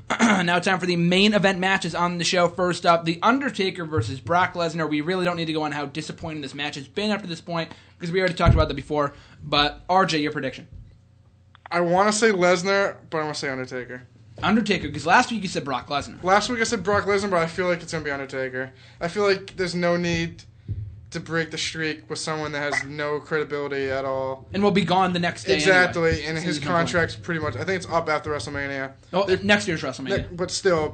Now time for the main event matches on the show. First up, The Undertaker versus Brock Lesnar. We really don't need to go on how disappointing this match has been up to this point, because we already talked about that before. But, RJ, your prediction? I want to say Lesnar, but I'm going to say Undertaker. Undertaker, because last week you said Brock Lesnar. Last week I said Brock Lesnar, but I feel like it's going to be Undertaker. I feel like there's no need to break the streak with someone that has no credibility at all. And will be gone the next day Exactly, anyway. and his contract's pretty much, I think it's up after WrestleMania. Oh, next year's WrestleMania. But still,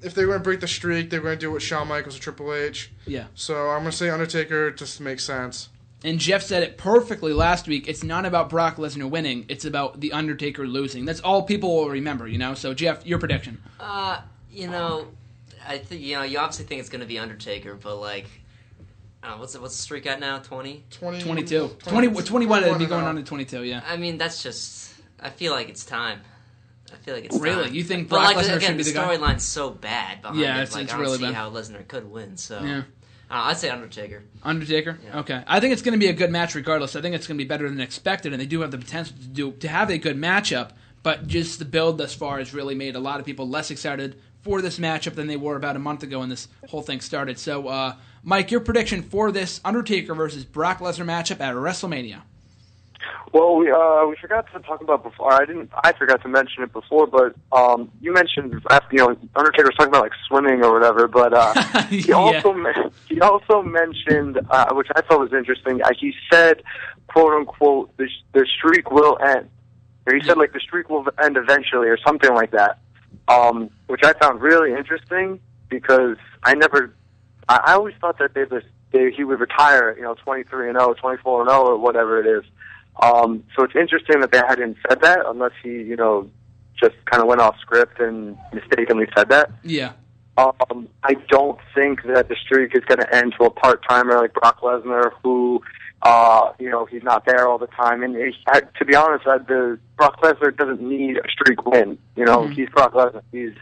if they're going to break the streak, they're going to do it with Shawn Michaels or Triple H. Yeah. So I'm going to say Undertaker just makes sense. And Jeff said it perfectly last week. It's not about Brock Lesnar winning. It's about The Undertaker losing. That's all people will remember, So, Jeff, your prediction? I think you obviously think it's going to be Undertaker, but what's the streak at now? 20? 22. 21 it'd be going on to 22, yeah. I mean, that's just... I feel like it's time. Really? Time. You think Brock Lesnar should be the guy? The storyline's so bad behind it. It's I don't really see bad. how Lesnar could win, so... Yeah. I'd say Undertaker. Undertaker? Yeah. Okay. I think it's going to be a good match regardless. I think it's going to be better than expected, and they do have the potential to have a good matchup, but just the build thus far has really made a lot of people less excited for this matchup than they were about a month ago when this whole thing started. So, Mike, your prediction for this Undertaker versus Brock Lesnar matchup at WrestleMania? Well, we forgot to talk about before. I forgot to mention it before, but you mentioned Undertaker was talking about swimming or whatever. But he also mentioned, which I thought was interesting. He said, "quote unquote," the streak will end. Or he said the streak will end eventually, or something like that. Which I found really interesting because I always thought that he would retire, 23-0, 24-0, or whatever it is. So it's interesting that they hadn't said that, unless he, just kind of went off script and mistakenly said that. Yeah. I don't think that the streak is going to end to a part-timer like Brock Lesnar, who, he's not there all the time. And to be honest, Brock Lesnar doesn't need a streak win. He's Brock Lesnar. He's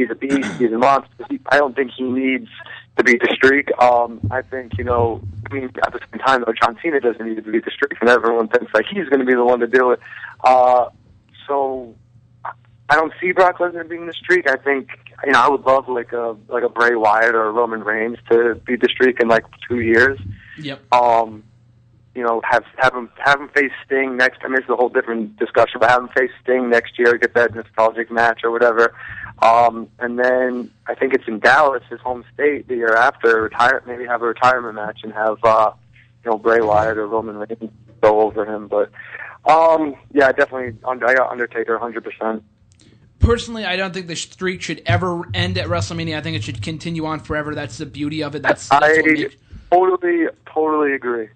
a beast. He's a monster. I don't think he needs to beat the streak. I think, at the same time, though, John Cena doesn't need to beat the streak, and everyone thinks he's going to be the one to do it. So I don't see Brock Lesnar beating the streak. I think, I would love like a Bray Wyatt or a Roman Reigns to beat the streak in 2 years. Yep. Have him face Sting next. I mean, it's a whole different discussion, but have him face Sting next year, get that nostalgic match or whatever. And then I think it's in Dallas, his home state, the year after. Maybe have a retirement match and have Bray Wyatt or Roman Reigns go over him. But definitely, I got Undertaker 100%. Personally, I don't think the streak should ever end at WrestleMania. I think it should continue on forever. That's the beauty of it. I totally agree.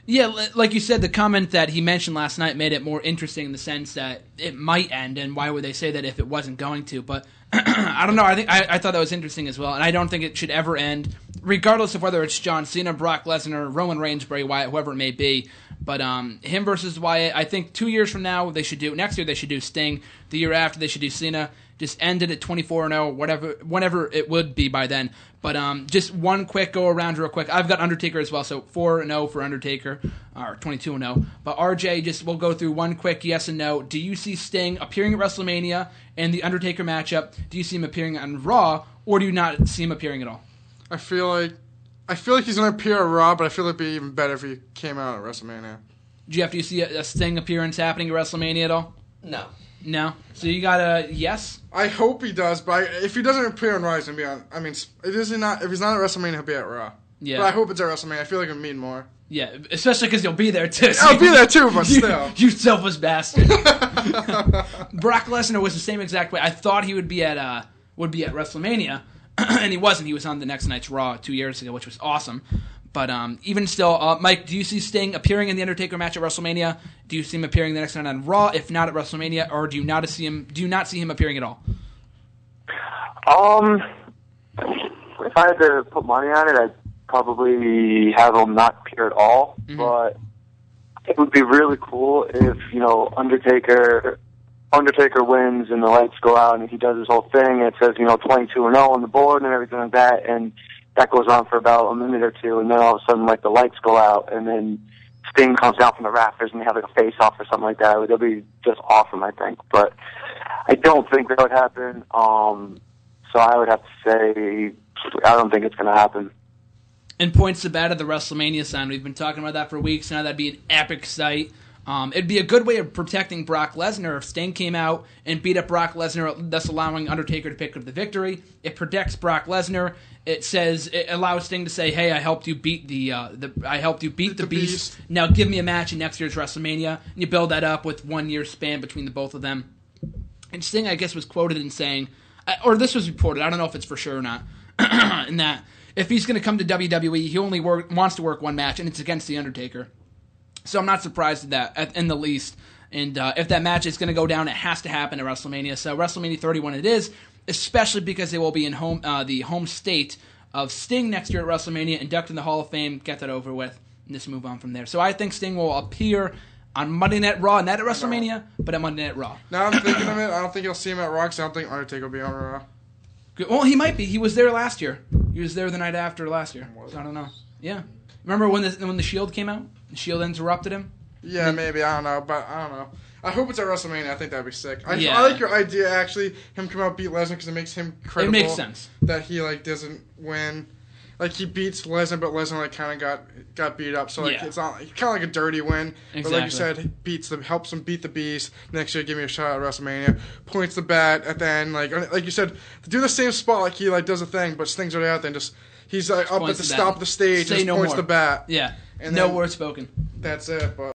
Yeah, like you said, the comment that he mentioned last night made it more interesting in the sense that it might end, and why would they say that if it wasn't going to? But I don't know. I thought that was interesting as well, and I don't think it should ever end, regardless of whether it's John Cena, Brock Lesnar, Roman Reigns, Bray Wyatt, whoever it may be. But him versus Wyatt, I think 2 years from now next year they should do Sting. The year after they should do Cena. Just end it at 24-0, whenever it would be by then. But just one quick go around real quick. I've got Undertaker as well, so 4-0 for Undertaker, or 22-0. But RJ, we'll go through one quick yes and no. Do you see Sting appearing at WrestleMania and the Undertaker matchup? Do you see him appearing on Raw, or do you not see him appearing at all? I feel like he's going to appear at Raw, but I feel like it'd be even better if he came out at WrestleMania. Jeff, do you see a Sting appearance happening at WrestleMania at all? No. No? So you got a yes? I hope he does, but if he doesn't appear on Raw, he's going to be on... I mean, if he's not at WrestleMania, he'll be at Raw. Yeah. But I hope it's at WrestleMania. I feel like it'll mean more. Yeah, especially because you'll be there, too. So I'll be there, too, but still. You selfish bastard. Brock Lesnar was the same exact way. I thought he would be at WrestleMania, and he wasn't. He was on the next night's Raw 2 years ago, which was awesome. But even still, Mike, do you see Sting appearing in the Undertaker match at WrestleMania? Do you see him appearing the next night on Raw, if not at WrestleMania, or do you not see him appearing at all? If I had to put money on it, I'd probably have him not appear at all. Mm-hmm. But it would be really cool if Undertaker wins and the lights go out and he does his whole thing. And it says 22-0 on the board and everything like that, and that goes on for about a minute or two, and then all of a sudden, the lights go out, and then Sting comes down from the rafters and they have like a face-off or something like that. That'd be just awesome, I think. But I don't think that would happen. So I would have to say I don't think it's going to happen. And points to bat at the WrestleMania sign. We've been talking about that for weeks now. That'd be an epic sight. It'd be a good way of protecting Brock Lesnar if Sting came out and beat up Brock Lesnar, thus allowing Undertaker to pick up the victory. It protects Brock Lesnar. It allows Sting to say, "Hey, I helped you beat the Beast. Now give me a match in next year's WrestleMania." And you build that up with 1 year span between the both of them. And Sting, I guess, was quoted in saying, or this was reported, I don't know if it's for sure or not, in that if he's going to come to WWE, he only wants to work one match, and it's against The Undertaker. So I'm not surprised at that in the least. And if that match is going to go down, it has to happen at WrestleMania. So WrestleMania 31 it is, especially because they will be in the home state of Sting next year at WrestleMania, induct in the Hall of Fame, get that over with, and just move on from there. So I think Sting will appear on Monday Night Raw, not at WrestleMania, but at Monday Night Raw. Now I'm thinking of it, I don't think you'll see him at Raw because I don't think Undertaker will be on Raw. Well, he might be. He was there last year. He was there the night after last year. So I don't know. Yeah. Remember when the Shield came out? The Shield interrupted him? Yeah, maybe. I don't know. But I don't know. I hope it's at WrestleMania. I think that'd be sick. I like your idea, actually, him come out beat Lesnar because it makes him credible. It makes sense. That he, doesn't win. He beats Lesnar, but Lesnar, kind of got beat up. So, it's not kind of like a dirty win. Exactly. But like you said, helps him beat the Beast. Next year, give me a shot at WrestleMania. Points the bat at the end. Like you said, do the same spot he, does a thing, but Sting's already out there and just... He's up at the top of the stage and points the bat. Yeah. And no word spoken. That's it. But